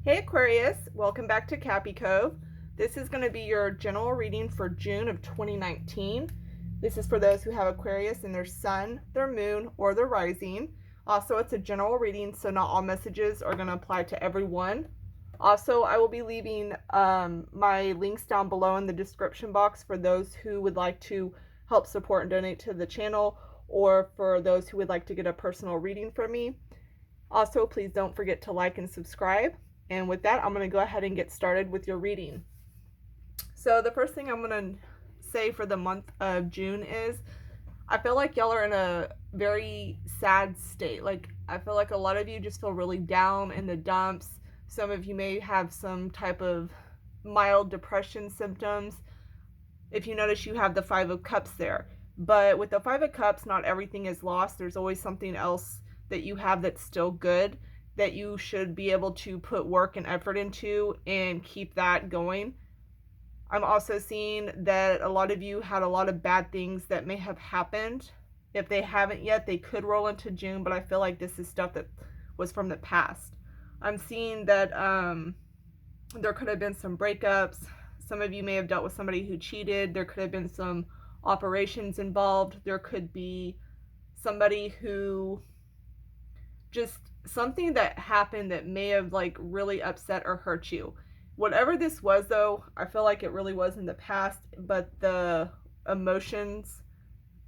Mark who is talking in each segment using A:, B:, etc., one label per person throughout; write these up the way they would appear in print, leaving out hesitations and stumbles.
A: Hey Aquarius, welcome back to Cappy Cove. This is going to be your general reading for June of 2019. This is for those who have Aquarius in their sun, their moon, or their rising. Also, it's a general reading, so not all messages are going to apply to everyone. Also, I will be leaving my links down below in the description box for those who would like to help support and donate to the channel, or for those who would like to get a personal reading from me. Also, please don't forget to like and subscribe. And with that, I'm going to go ahead and get started with your reading. So the first thing I'm going to say for the month of June is I feel like y'all are in a very sad state. Like, I feel like a lot of you just feel really down in the dumps. Some of you may have some type of mild depression symptoms. If you notice, you have the Five of Cups there. But with the Five of Cups, not everything is lost. There's always something else that you have that's still good, that you should be able to put work and effort into and keep that going. I'm also seeing that a lot of you had a lot of bad things that may have happened. If they haven't yet, they could roll into June, but I feel like this is stuff that was from the past. I'm seeing that there could have been some breakups. Some of you may have dealt with somebody who cheated. There could have been some operations involved. There could be somebody who just something that happened that may have like really upset or hurt you. Whatever this was, though, I feel like it really was in the past, but the emotions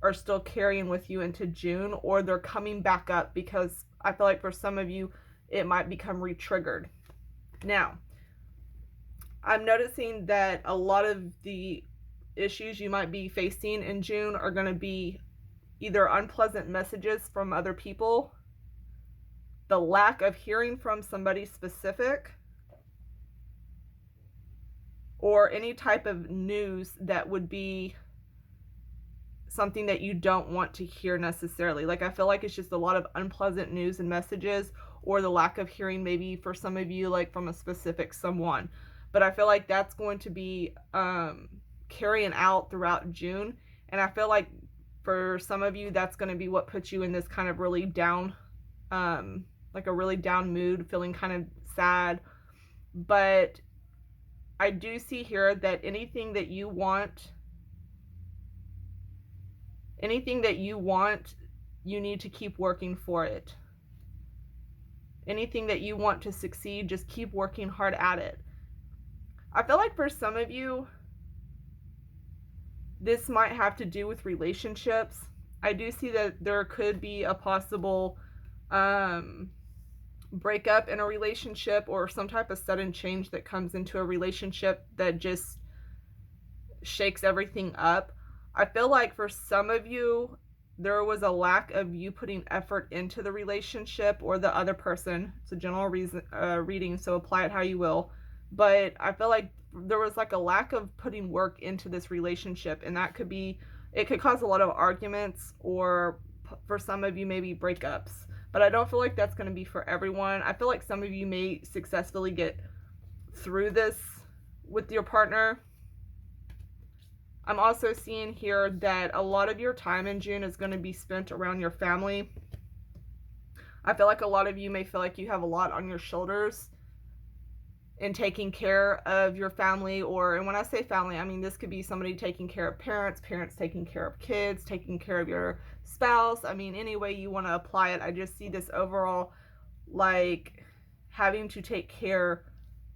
A: are still carrying with you into June, or they're coming back up, because I feel like for some of you it might become re-triggered. Now, I'm noticing that a lot of the issues you might be facing in June are going to be either unpleasant messages from other people, the lack of hearing from somebody specific, or any type of news that would be something that you don't want to hear necessarily. Like, I feel like it's just a lot of unpleasant news and messages, or the lack of hearing maybe for some of you, like from a specific someone. But I feel like that's going to be carrying out throughout June. And I feel like for some of you, that's going to be what puts you in this kind of really down, like a really down mood, feeling kind of sad. But I do see here that anything that you want, you need to keep working for it. Anything that you want to succeed, just keep working hard at it. I feel like for some of you, this might have to do with relationships. I do see that there could be a possible breakup in a relationship, or some type of sudden change that comes into a relationship that just shakes everything up. I feel like for some of you, there was a lack of you putting effort into the relationship or the other person. It's a general reading, so apply it how you will. But I feel like there was like a lack of putting work into this relationship, and that could be, it could cause a lot of arguments, or for some of you maybe breakups. But I don't feel like that's going to be for everyone. I feel like some of you may successfully get through this with your partner. I'm also seeing here that a lot of your time in June is going to be spent around your family. I feel like a lot of you may feel like you have a lot on your shoulders in taking care of your family, and when I say family, I mean this could be somebody taking care of parents, parents taking care of kids, taking care of your spouse. I mean, any way you want to apply it. I just see this overall, like, having to take care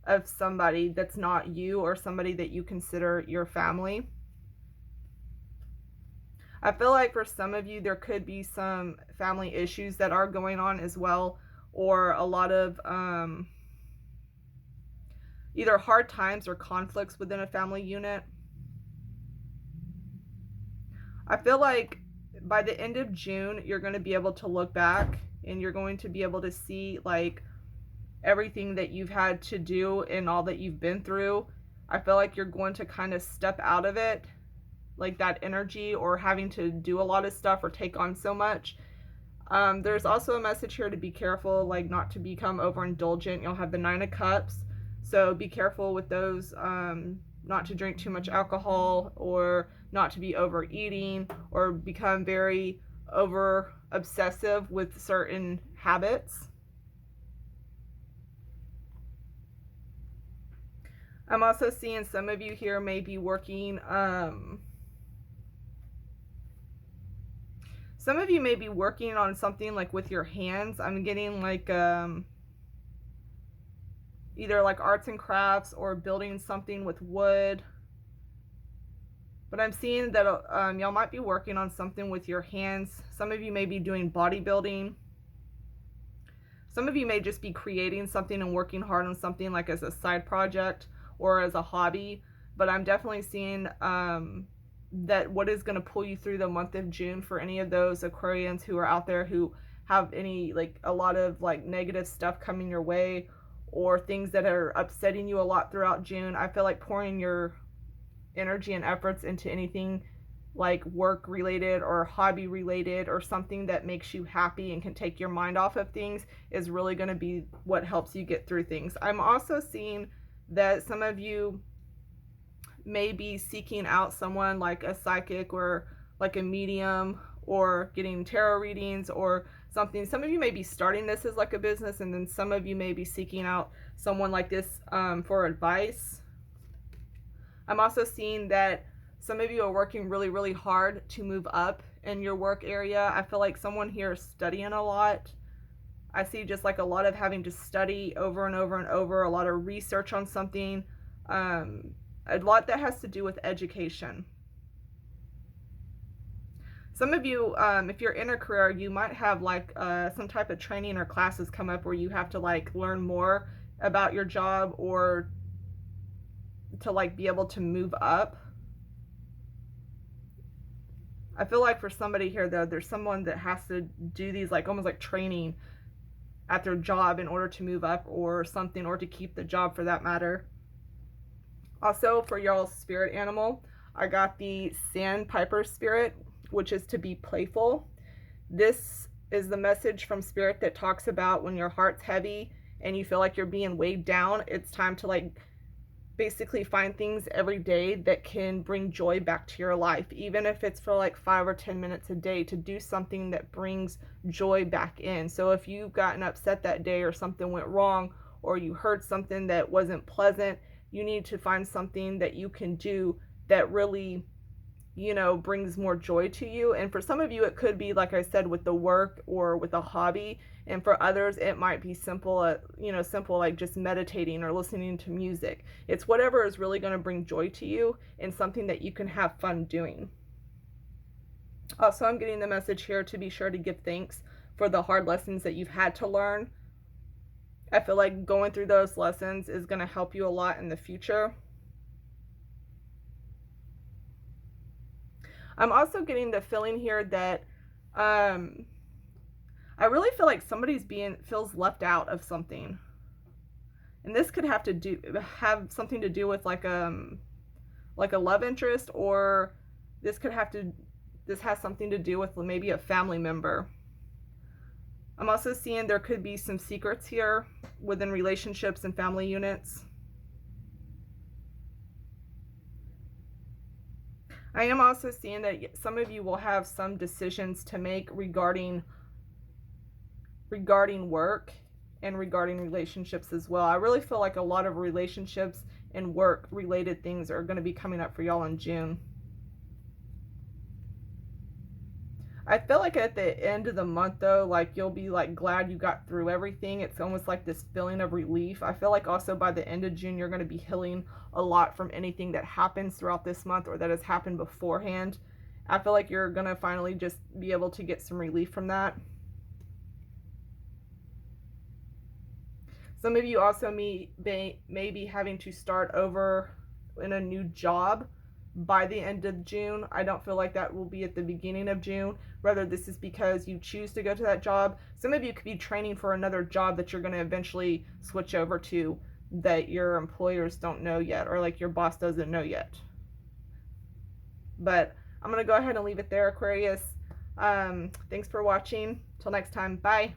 A: of somebody that's not you, or somebody that you consider your family. I feel like for some of you, there could be some family issues that are going on as well, or a lot of either hard times or conflicts within a family unit. I feel like by the end of June, you're going to be able to look back, and you're going to be able to see like everything that you've had to do and all that you've been through. I feel like you're going to kind of step out of it, like that energy, or having to do a lot of stuff or take on so much. There's also a message here to be careful, like not to become overindulgent. You'll have the Nine of Cups, so be careful with those, not to drink too much alcohol, or not to be overeating, or become very over obsessive with certain habits. I'm also seeing some of you here may be working, some of you may be working on something like with your hands. I'm getting like either like arts and crafts or building something with wood. But I'm seeing that y'all might be working on something with your hands. Some of you may be doing bodybuilding. Some of you may just be creating something and working hard on something like as a side project or as a hobby. But I'm definitely seeing that what is going to pull you through the month of June for any of those Aquarians who are out there who have any, like, a lot of like negative stuff coming your way or things that are upsetting you a lot throughout June. I feel like pouring your energy and efforts into anything like work related or hobby related or something that makes you happy and can take your mind off of things is really going to be what helps you get through things. I'm also seeing that some of you may be seeking out someone like a psychic or like a medium or getting tarot readings or something. Some of you may be starting this as like a business, and then some of you may be seeking out someone like this for advice. I'm also seeing that some of you are working really, really hard to move up in your work area. I feel like someone here is studying a lot. I see just like a lot of having to study over and over and over, a lot of research on something, a lot that has to do with education. Some of you, if you're in a career, you might have like some type of training or classes come up where you have to like learn more about your job or to like be able to move up. I feel like for somebody here though, there's someone that has to do these like almost like training at their job in order to move up or something, or to keep the job for that matter. Also for y'all's spirit animal, I got the sandpiper spirit, which is to be playful. This is the message from spirit that talks about when your heart's heavy and you feel like you're being weighed down, it's time to like basically find things every day that can bring joy back to your life, even if it's for like 5 or 10 minutes a day, to do something that brings joy back in. So if you've gotten upset that day or something went wrong or you heard something that wasn't pleasant, you need to find something that you can do that really, you know, brings more joy to you. And for some of you, it could be, like I said, with the work or with a hobby. And for others, it might be simple, simple like just meditating or listening to music. It's whatever is really going to bring joy to you and something that you can have fun doing. Also, I'm getting the message here to be sure to give thanks for the hard lessons that you've had to learn. I feel like going through those lessons is going to help you a lot in the future. I'm also getting the feeling here that I really feel like somebody's feels left out of something. And this could have something to do with like a love interest, or this has something to do with maybe a family member. I'm also seeing there could be some secrets here within relationships and family units. I am also seeing that some of you will have some decisions to make regarding work and regarding relationships as well. I really feel like a lot of relationships and work related things are going to be coming up for y'all in June. I feel like at the end of the month though, like you'll be like glad you got through everything. It's almost like this feeling of relief. I feel like also by the end of June, you're going to be healing a lot from anything that happens throughout this month or that has happened beforehand. I feel like you're going to finally just be able to get some relief from that. Some of you also may be having to start over in a new job by the end of June. I don't feel like that will be at the beginning of June. Rather, this is because you choose to go to that job. Some of you could be training for another job that you're going to eventually switch over to that your employers don't know yet, or like your boss doesn't know yet. But I'm going to go ahead and leave it there, Aquarius. Thanks for watching. Till next time. Bye.